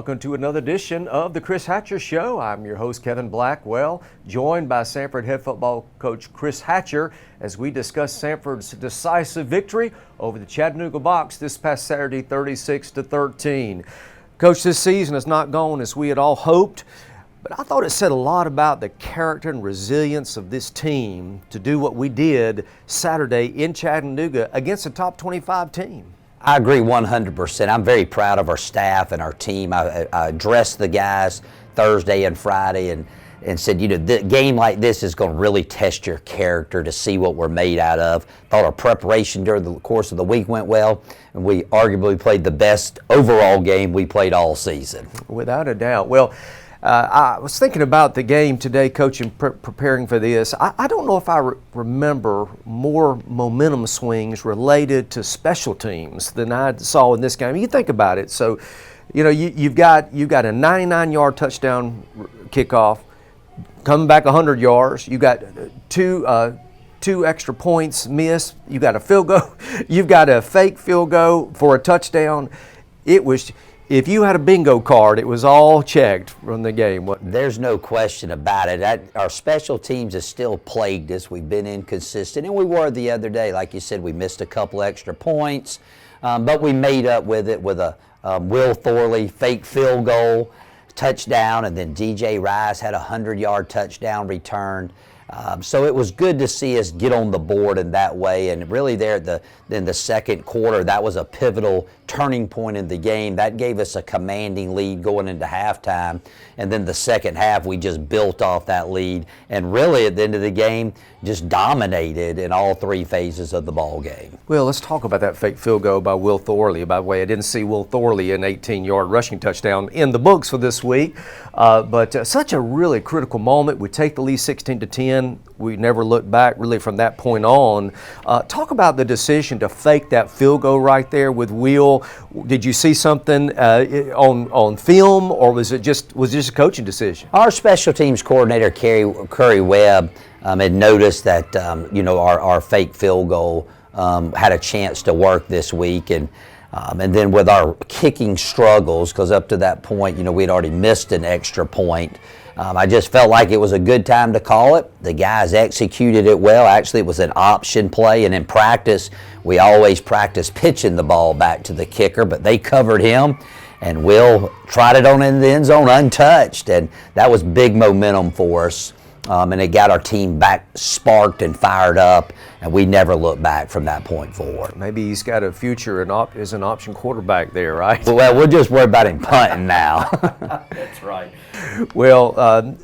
welcome to another edition of the Chris Hatcher Show. I'm your host, Kevin Blackwell, joined by Samford head football coach Chris Hatcher as we discuss Samford's decisive victory over the Chattanooga Box this past Saturday, 36-13. Coach, this season has not gone as we had all hoped, but I thought it said a lot about the character and resilience of this team to do what we did Saturday in Chattanooga against a top 25 team. I agree 100%. I'm very proud of our staff and our team. I addressed the guys Thursday and Friday and said, you know, the game like this is going to really test your character to see what we're made out of. Thought our preparation during the course of the week went well, and we arguably played the best overall game we played all season. Without a doubt. Well, I was thinking about the game today, Coach, and preparing for this. I don't know if I remember more momentum swings related to special teams than I saw in this game. You think about it. So, you know, you've got a 99-yard touchdown kickoff, coming back 100 yards. You got two extra points missed. You got a field goal. You've got a fake field goal for a touchdown. It was. If you had a bingo card, it was all checked from the game. There's no question about it. Our special teams is still plagued us. We've been inconsistent, and we were the other day. Like you said, we missed a couple extra points, but we made up with it with a Will Thorley fake field goal, touchdown, and then DJ Rice had a 100-yard touchdown return. So it was good to see us get on the board in that way, and really there in the second quarter, that was a pivotal turning point in the game. That gave us a commanding lead going into halftime, and then the second half we just built off that lead, and really at the end of the game just dominated in all three phases of the ball game. Well, let's talk about that fake field goal by Will Thorley. By the way, I didn't see Will Thorley an 18-yard rushing touchdown in the books for this week, but such a really critical moment. We take the lead 16-10. We never looked back really from that point on. Talk about the decision to fake that field goal right there with Will. Did you see something on film, or was it just a coaching decision? Our special teams coordinator, Curry Webb, had noticed that our fake field goal had a chance to work this week, and then with our kicking struggles, because up to that point, we'd already missed an extra point. I just felt like it was a good time to call it. The guys executed it well. Actually, it was an option play, and in practice, we always practice pitching the ball back to the kicker, but they covered him, and Will tried it on in the end zone untouched, and that was big momentum for us. And it got our team back sparked and fired up, and we never looked back from that point forward. Maybe he's got a future as an option quarterback there, right? Well, we'll just worry about him punting now. That's right. Well,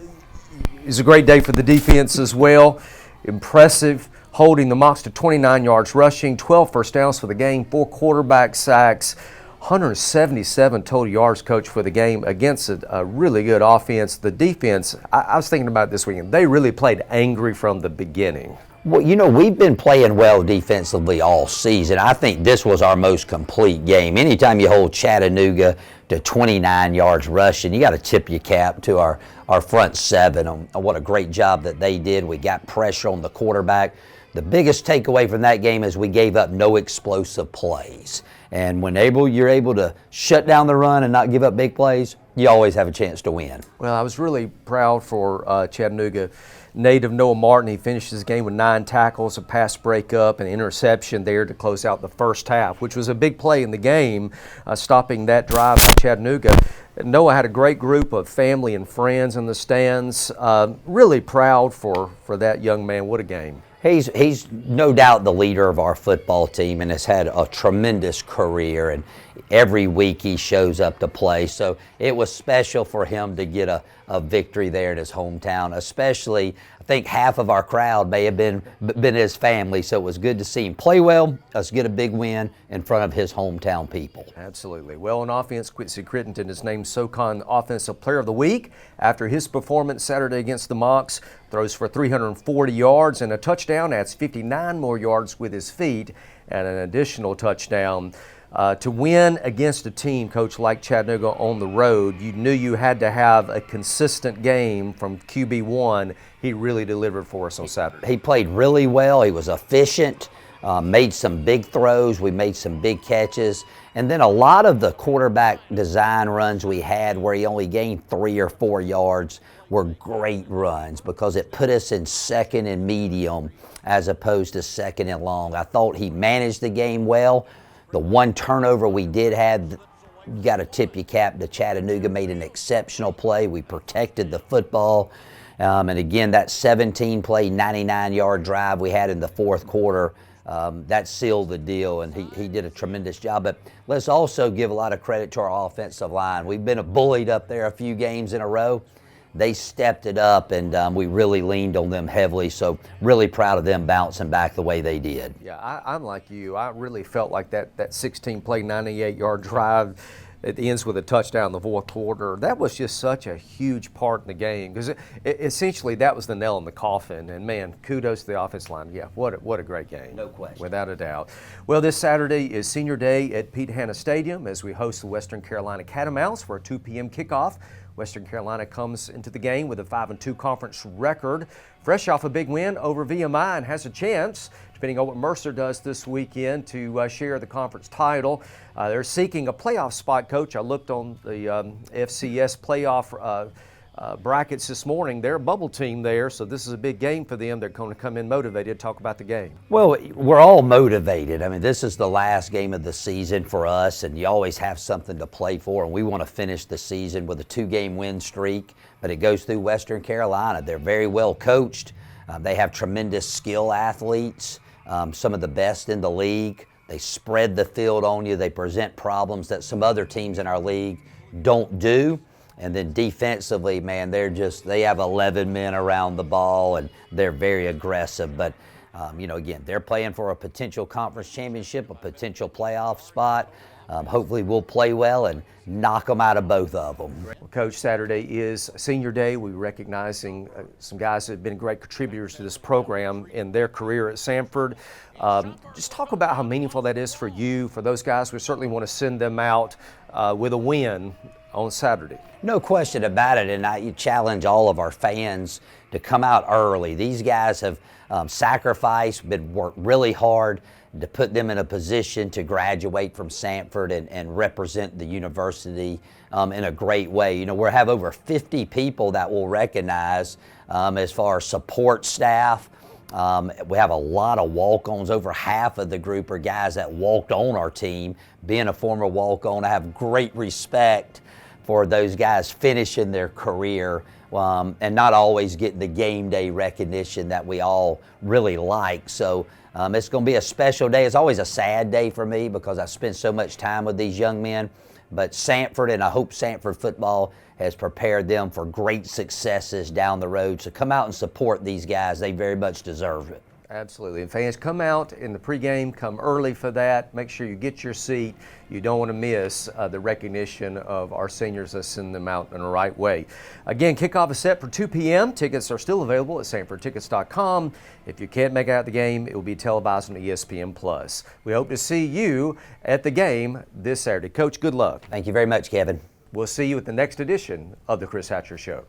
it's a great day for the defense as well. Impressive, holding the Mocs to 29 yards rushing, 12 first downs for the game, 4 quarterback sacks, 177 total yards, Coach, for the game against a really good offense. The defense, I was thinking about it this weekend, they really played angry from the beginning. Well, we've been playing well defensively all season. I think this was our most complete game. Anytime you hold Chattanooga to 29 yards rushing, you got to tip your cap to our front seven on what a great job that they did. We got pressure on the quarterback. The biggest takeaway from that game is we gave up no explosive plays. And when you're able to shut down the run and not give up big plays, you always have a chance to win. Well, I was really proud for Chattanooga native Noah Martin. He finished his game with 9 tackles, a pass breakup, an interception there to close out the first half, which was a big play in the game, stopping that drive by Chattanooga. Noah had a great group of family and friends in the stands. Really proud for that young man. What a game. He's no doubt the leader of our football team and has had a tremendous career, and every week he shows up to play. So it was special for him to get a victory there in his hometown, especially I think half of our crowd may have been his family, so it was good to see him play well, us get a big win in front of his hometown people. Absolutely. Well, on offense, Quincy Crittenton is named SoCon Offensive Player of the Week after his performance Saturday against the Mocs. Throws for 340 yards and a touchdown, adds 59 more yards with his feet and an additional touchdown. To win against a team, Coach, like Chattanooga on the road, you knew you had to have a consistent game from QB1. He really delivered for us on Saturday. He played really well. He was efficient. made some big throws, we made some big catches, and then a lot of the quarterback design runs we had where he only gained 3 or 4 yards were great runs because it put us in second and medium as opposed to second and long. I thought he managed the game well. The one turnover we did have, you got to tip your cap to Chattanooga, made an exceptional play. We protected the football. And again, that 17-play, 99-yard drive we had in the fourth quarter, that sealed the deal, and he did a tremendous job. But let's also give a lot of credit to our offensive line. We've been bullied up there a few games in a row. They stepped it up, and we really leaned on them heavily, so really proud of them bouncing back the way they did. Yeah, I'm like you. I really felt like that 16-play, 98-yard drive it ends with a touchdown in the fourth quarter. That was just such a huge part in the game because essentially that was the nail in the coffin. And man, kudos to the offensive line. Yeah, what a great game. No question. Without a doubt. Well, this Saturday is Senior Day at Pete Hanna Stadium as we host the Western Carolina Catamounts for a 2 p.m. kickoff. Western Carolina comes into the game with a 5-2 conference record, fresh off a big win over VMI, and has a chance, depending on what Mercer does this weekend, to share the conference title. They're seeking a playoff spot, Coach. I looked on the FCS playoff brackets this morning. They're a bubble team there, so this is a big game for them. They're going to come in motivated. Talk about the game. Well, we're all motivated. I mean, this is the last game of the season for us, and you always have something to play for, and we want to finish the season with a 2-game win streak, but it goes through Western Carolina. They're very well coached. They have tremendous skill athletes, some of the best in the league. They spread the field on you. They present problems that some other teams in our league don't do. And then defensively, man, they have 11 men around the ball, and they're very aggressive. But, again, they're playing for a potential conference championship, a potential playoff spot. Hopefully we'll play well and knock them out of both of them. Well, Coach, Saturday is Senior Day. We're recognizing some guys that have been great contributors to this program in their career at Samford. Just talk about how meaningful that is for you, for those guys. We certainly want to send them out with a win on Saturday. No question about it, and I challenge all of our fans to come out early. These guys have sacrificed, worked really hard to put them in a position to graduate from Samford and represent the university in a great way. We have over 50 people that we'll recognize as far as support staff. We have a lot of walk-ons. Over half of the group are guys that walked on our team. Being a former walk-on, I have great respect for those guys finishing their career and not always getting the game day recognition that we all really like. So it's going to be a special day. It's always a sad day for me because I spend so much time with these young men. But Samford, and I hope Samford football has prepared them for great successes down the road. So come out and support these guys. They very much deserve it. Absolutely. And fans, come out in the pregame, come early for that. Make sure you get your seat. You don't want to miss the recognition of our seniors that send them out in the right way. Again, kickoff is set for 2 p.m. Tickets are still available at SamfordTickets.com. If you can't make out the game, it will be televised on ESPN+. We hope to see you at the game this Saturday. Coach, good luck. Thank you very much, Kevin. We'll see you at the next edition of The Chris Hatcher Show.